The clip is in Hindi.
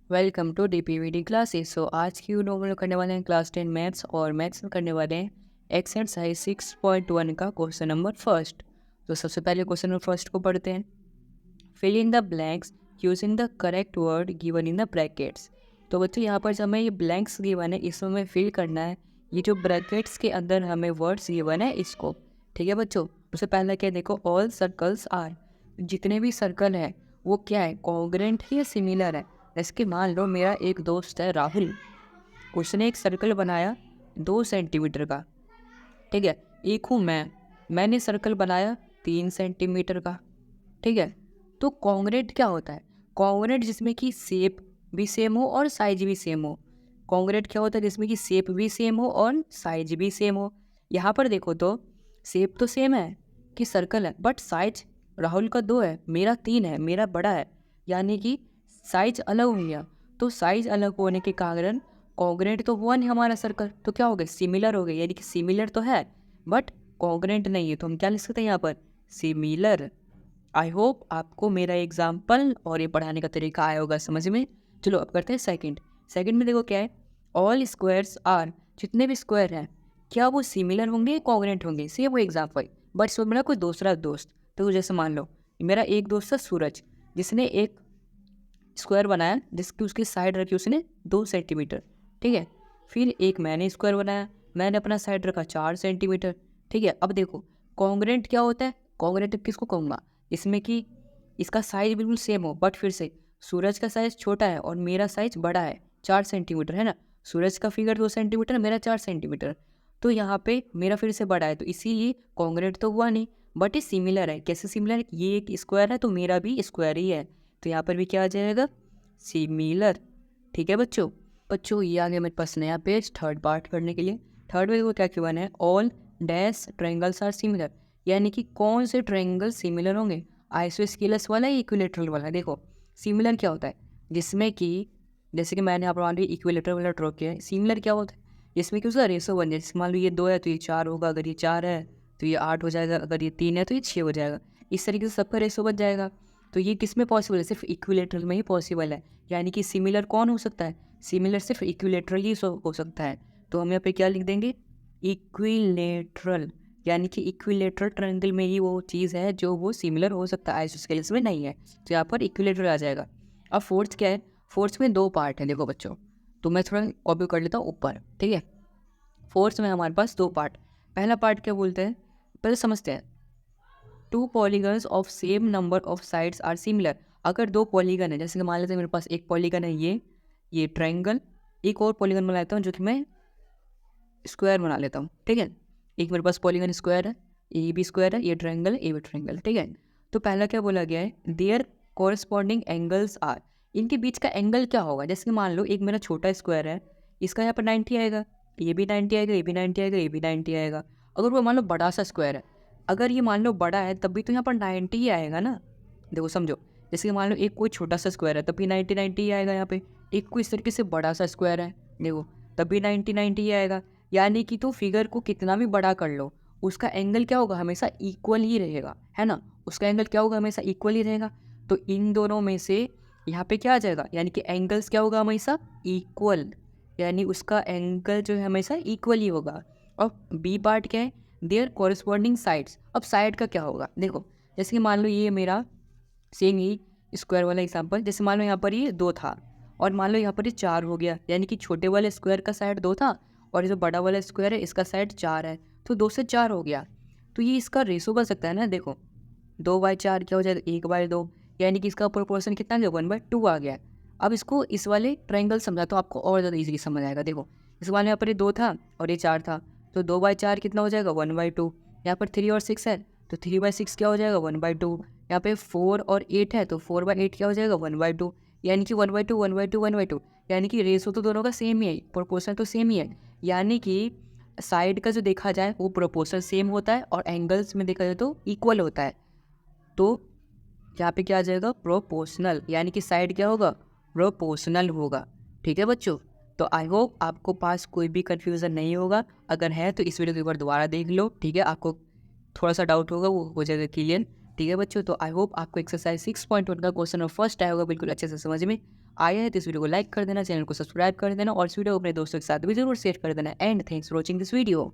Welcome to DPVD classes. So आज की वीडियो में करने वाले हैं क्लास 10 मैथ्स और मैथ्स में करने वाले हैं एक्सरसाइज 6.1 का क्वेश्चन नंबर फर्स्ट। तो सबसे पहले क्वेश्चन नंबर फर्स्ट को पढ़ते हैं। Fill in the blanks using the correct word given in the brackets. तो बच्चों यहाँ पर जो हमें ये ब्लैंक्स गिवन है इसमें हमें फिल करना है ये जो ब्रैकेट्स के अंदर हमें वर्ड्स गिवन है इसको। ठीक है बच्चों, उससे पहले क्या देखो, ऑल सर्कल्स आर, जितने भी सर्कल है वो क्या है, कॉन्ग्रेंट है या सिमिलर है। जैसे कि मान लो मेरा एक दोस्त है राहुल, उसने एक सर्कल बनाया 2 सेंटीमीटर का। ठीक है, एक हूँ मैंने सर्कल बनाया 3 सेंटीमीटर का। ठीक है, तो कॉन्ग्रेंट क्या होता है, कॉन्ग्रेंट जिसमें कि शेप भी सेम हो और साइज भी सेम हो। कॉन्ग्रेंट क्या होता है, जिसमें कि शेप भी सेम हो और साइज भी सेम हो। यहाँ पर देखो तो शेप तो सेम है कि सर्कल है, बट साइज राहुल का 2 है, मेरा 3 है, मेरा बड़ा है, यानी कि साइज अलग हो गया। तो साइज अलग होने के कारण कॉन्ग्रेंट तो हुआ नहीं हमारा सर्कल, तो क्या हो गया, सिमिलर हो गया। यानी कि सिमिलर तो है बट कॉन्ग्रेंट नहीं है, तो हम क्या लिख सकते हैं यहाँ पर, सिमिलर। आई होप आपको मेरा एग्जाम्पल और ये पढ़ाने का तरीका आया होगा समझ में। चलो अब करते हैं सेकंड। सेकंड में देखो क्या है, ऑल स्क्वायर्स आर, जितने भी स्क्वायर हैं क्या वो सिमिलर होंगे या कॉन्ग्रेंट होंगे। सेम वो एग्जाम्पल, बट इसमें मेरा कोई दूसरा दोस्त, तो जैसे मान लो मेरा एक दोस्त है सूरज, जिसने एक स्क्वायर बनाया जिसकी उसकी साइड रखी उसने 2 सेंटीमीटर। ठीक है, फिर एक मैंने स्क्वायर बनाया, मैंने अपना साइड रखा 4 सेंटीमीटर। ठीक है, अब देखो कॉन्ग्रेंट क्या होता है, कॉन्ग्रेंट किसको कहूँगा, इसमें कि इसका साइज बिल्कुल सेम हो, बट फिर से सूरज का साइज छोटा है और मेरा साइज बड़ा है, 4 सेंटीमीटर है ना। सूरज का फिगर 2 सेंटीमीटर, मेरा 4 सेंटीमीटर, तो यहाँ पे मेरा फिर से बड़ा है, तो इसीलिए कॉन्ग्रेंट तो हुआ नहीं, बट ये सिमिलर है। कैसे सिमिलर है, ये एक स्क्वायर है तो मेरा भी स्क्वायर ही है, तो यहाँ पर भी क्या आ जाएगा, सिमिलर। ठीक है बच्चों, ये आ गया मेरे पास नया पेज थर्ड पार्ट करने के लिए। थर्ड में वो क्या गिवन है, all dash triangles are similar, यानी कि कौन से ट्रायंगल सिमिलर होंगे, आइसोस्केलस वाला या इक्विलेटरल वाला। देखो सिमिलर क्या होता है, जिसमें कि जैसे कि मैंने आप ऑलरेडी इक्विलेटरल वाला ड्रॉ किया है। सिमिलर क्या होता है, जिसमें कि उसका रेशो बन जाए। जैसे मान लो ये 2 है तो ये 4 होगा, अगर ये 4 है तो ये 8 हो जाएगा, अगर ये 3 है तो ये 6 हो जाएगा। इस तरीके से सबका रेशो बन जाएगा। तो ये किस में पॉसिबल है, सिर्फ इक्विलेटरल में ही पॉसिबल है। यानी कि सिमिलर कौन हो सकता है, सिमिलर सिर्फ इक्विलेटरल ही हो सकता है। तो हम यहाँ पे क्या लिख देंगे, इक्विलेटरल, यानी कि इक्विलेटरल ट्रायंगल में ही वो चीज़ है जो वो सिमिलर हो सकता है, आइसोस्केलस में नहीं है। तो यहाँ पर इक्विलेटरल आ जाएगा। अब फोर्थ क्या है, फोर्थ में 2 पार्ट है देखो बच्चों, तो मैं थोड़ा कॉपी कर लेता हूँ ऊपर। ठीक है, फोर्थ में हमारे पास 2 पार्ट। पहला पार्ट क्या बोलते हैं, पहले समझते हैं। 2 polygons of same number of sides are similar. अगर 2 पॉलीगन है, जैसे कि मान लेते हैं मेरे पास एक पॉलीगन है ये ट्रायंगल, एक और पॉलीगन बना लेता हूँ जो कि मैं स्क्वायर बना लेता हूँ। ठीक है, एक मेरे पास पॉलीगन स्क्वायर है, ये भी स्क्वायर है, ये ट्रायंगल है, ये भी ट्रायंगल। ठीक है, तो पहला क्या बोला गया है, देयर कॉरस्पॉन्डिंग एंगल्स आर, इनके बीच का एंगल क्या होगा। जैसे कि मान लो एक मेरा छोटा स्क्वायर है, इसका यहाँ पर 90 आएगा, ये भी 90 आएगा, ये भी 90 आएगा, ये भी 90 आएगा। अगर वो मान लो बड़ा सा स्क्वायर है, अगर ये मान लो बड़ा है तब भी तो यहाँ पर 90 ही आएगा ना। देखो समझो, जैसे कि मान लो एक कोई छोटा सा स्क्वायर है तब भी 90 ही आएगा यहाँ पे, एक कोई इस तरीके से बड़ा सा स्क्वायर है देखो, तब भी 90 ही आएगा। यानी कि तो फिगर को कितना भी बड़ा कर लो, उसका एंगल क्या होगा, हमेशा इक्वल ही रहेगा, है ना। उसका एंगल क्या होगा, हमेशा इक्वल ही रहेगा। तो इन दोनों में से यहाँ पे क्या आ जाएगा, यानी कि एंगल्स क्या होगा, हमेशा इक्वल, यानी उसका एंगल जो है हमेशा इक्वल ही होगा। और बी पार्ट क्या है, देयर कॉरस्पॉन्डिंग साइड्स। अब साइड का क्या होगा, देखो जैसे कि मान लो ये मेरा सेम ही स्क्वायर वाला एग्जाम्पल, जैसे मान लो यहाँ पर ये 2 था और मान लो यहाँ पर ये 4 हो गया, यानी कि छोटे वाले स्क्वायर का साइड 2 था और ये जो बड़ा वाला स्क्वायर है इसका साइड 4 है, तो 2 से 4 हो गया। तो ये इसका रेशो बन सकता है ना, देखो 2/4 क्या हो जाएगा, 1/2, यानी कि इसका प्रोपोर्शन कितना आ गया, 1/2 आ गया। अब इसको इस वाले ट्रायंगल समझा तो आपको और ज़्यादा इजीली समझ आएगा। देखो इस वाले यहाँ पर ये 2 था और ये 4 था, तो 2/4 कितना हो जाएगा, 1/2। यहाँ पर 3 और 6 है तो 3/6 क्या हो जाएगा, 1/2। यहाँ पे 4 और 8 है तो 4/8 क्या हो जाएगा, 1/2। यानी कि 1/2 1/2 1/2, यानी कि रेशो तो दोनों का सेम ही है, प्रोपोर्शन तो सेम ही है। यानी कि साइड का जो देखा जाए वो प्रोपोर्शन सेम होता है और एंगल्स में देखा जाए तो इक्वल होता है। तो यहाँ पे क्या आ जाएगा, प्रोपोर्शनल, यानी कि साइड क्या होगा, प्रोपोर्शनल होगा। ठीक है बच्चों, तो आई होप आपको पास कोई भी कन्फ्यूज़न नहीं होगा। अगर है तो इस वीडियो को एक बार दोबारा देख लो। ठीक है, आपको थोड़ा सा डाउट होगा वो हो जाएगा क्लियर। ठीक है बच्चों, तो आई होप आपको एक्सरसाइज 6.1 का क्वेश्चन नंबर फर्स्ट आया होगा बिल्कुल अच्छे से समझ में आया है। तो इस वीडियो को लाइक कर देना, चैनल को सब्सक्राइब कर देना और इस वीडियो को अपने दोस्तों के साथ भी जरूर शेयर कर देना। And thanks for watching this video.